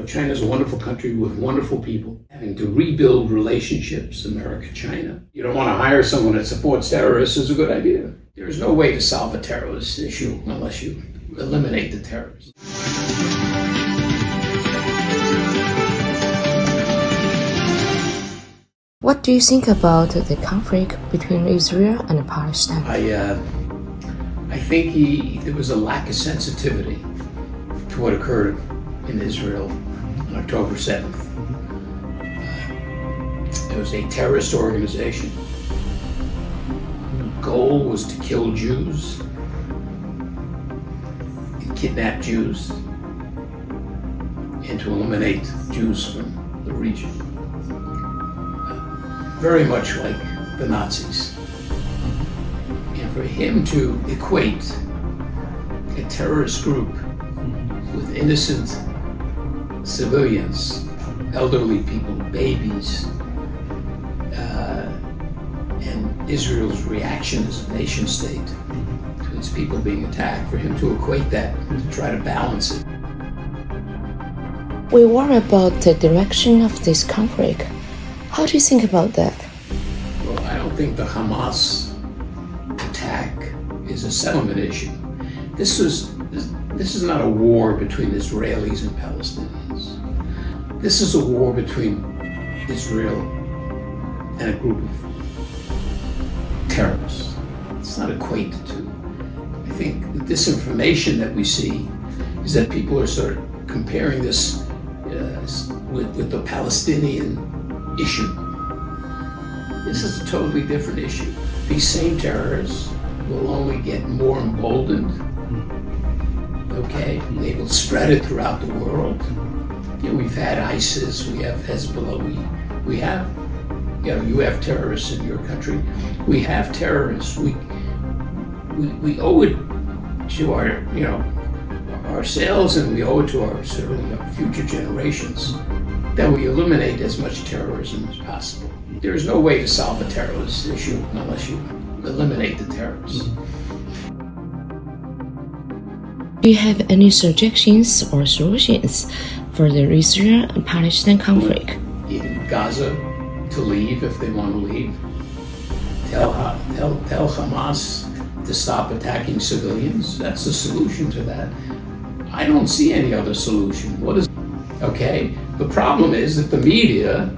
China's a wonderful country with wonderful people. Having to rebuild relationships, America-China. You don't want to hire someone that supports terrorists is a good idea. There's no way to solve a terrorist issue unless you eliminate the terrorists. What do you think about the conflict between Israel and Palestine? I think there was a lack of sensitivity to what occurred in Israel on October 7th. It was a terrorist organization. The goal was to kill Jews and kidnap Jews and to eliminate Jews from the region. Very much like the Nazis. And for him to equate a terrorist group with innocent civilians, elderly people, babies, and Israel's reaction as a nation state to its people being attacked, for him to equate that, to try to balance it. We worry about the direction of this conflict. How do you think about that? Well, I don't think the Hamas attack is a settlement issue. This is not a war between Israelis and Palestinians. This is a war between Israel and a group of terrorists. It's not equated to. I think the disinformation that we see is that people are sort of comparing this with the Palestinian issue. This is a totally different issue. These same terrorists will only get more emboldened. Okay, they will spread it throughout the world. We've had ISIS, we have Hezbollah, we have, you have terrorists in your country. We have terrorists. We owe it to our, ourselves, and we owe it to our certainly our future generations that we eliminate as much terrorism as possible. There is no way to solve a terrorist issue unless you eliminate the terrorists. Do you have any suggestions or solutions for the Israel and Palestine conflict? In Gaza, to leave if they want to leave. Tell Hamas to stop attacking civilians. That's the solution to that. I don't see any other solution. Okay? The problem is that the media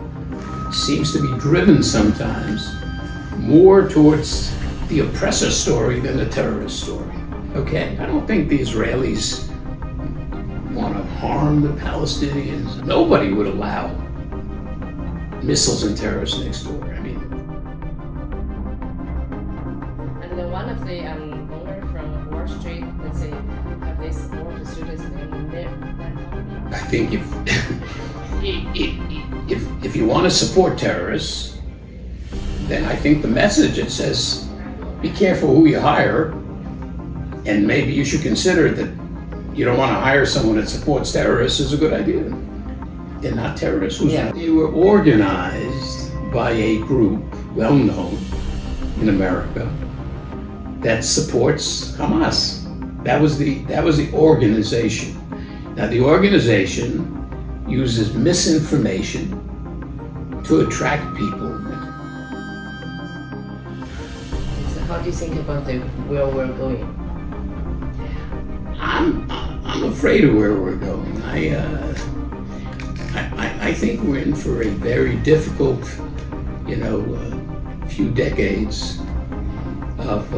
seems to be driven sometimes more towards the oppressor story than the terrorist story. Okay? I don't think the Israelis want to harm the Palestinians. Nobody would allow missiles and terrorists next door. I mean. And one of the owner from Wall Street, let's say, have they support the students in their I think if you want to support terrorists, then I think the message it says, be careful who you hire, and maybe you should consider that you don't want to hire someone that supports terrorists is a good idea. They're not terrorists. Yeah. They were organized by a group well known in America that supports Hamas. That was the organization. Now the organization uses misinformation to attract people. So how do you think about where we're going? I'm afraid of where we're going. I think we're in for a very difficult, few decades of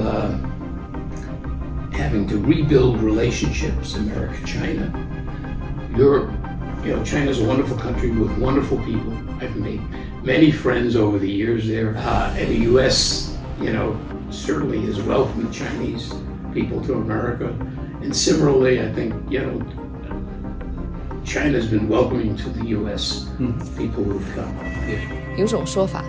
having to rebuild relationships, America-China. China's a wonderful country with wonderful people. I've made many friends over the years there. And the U.S., certainly has welcomed Chinese people to America. And similarly, I think, China's been welcoming to the U.S. people who've come here. 有种说法，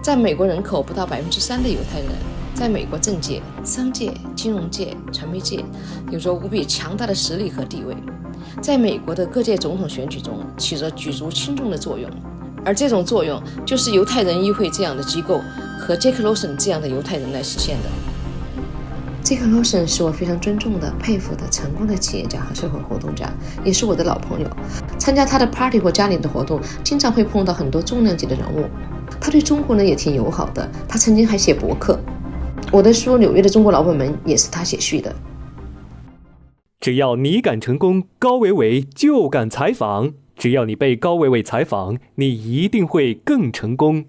在美国人口不到3%的犹太人，在美国政界、商界、金融界、传媒界有着无比强大的实力和地位，在美国的各届总统选举中起着举足轻重的作用。而这种作用就是犹太人议会这样的机构和杰克罗森这样的犹太人来实现的。杰克·劳森是我非常尊重的、佩服的、成功的企业家和社会活动家，也是我的老朋友。参加他的 party 或家里的活动，经常会碰到很多重量级的人物。他对中国人也挺友好的，他曾经还写博客。我的书《纽约的中国老板们》也是他写序的。只要你敢成功，高维维就敢采访。只要你被高维维采访，你一定会更成功。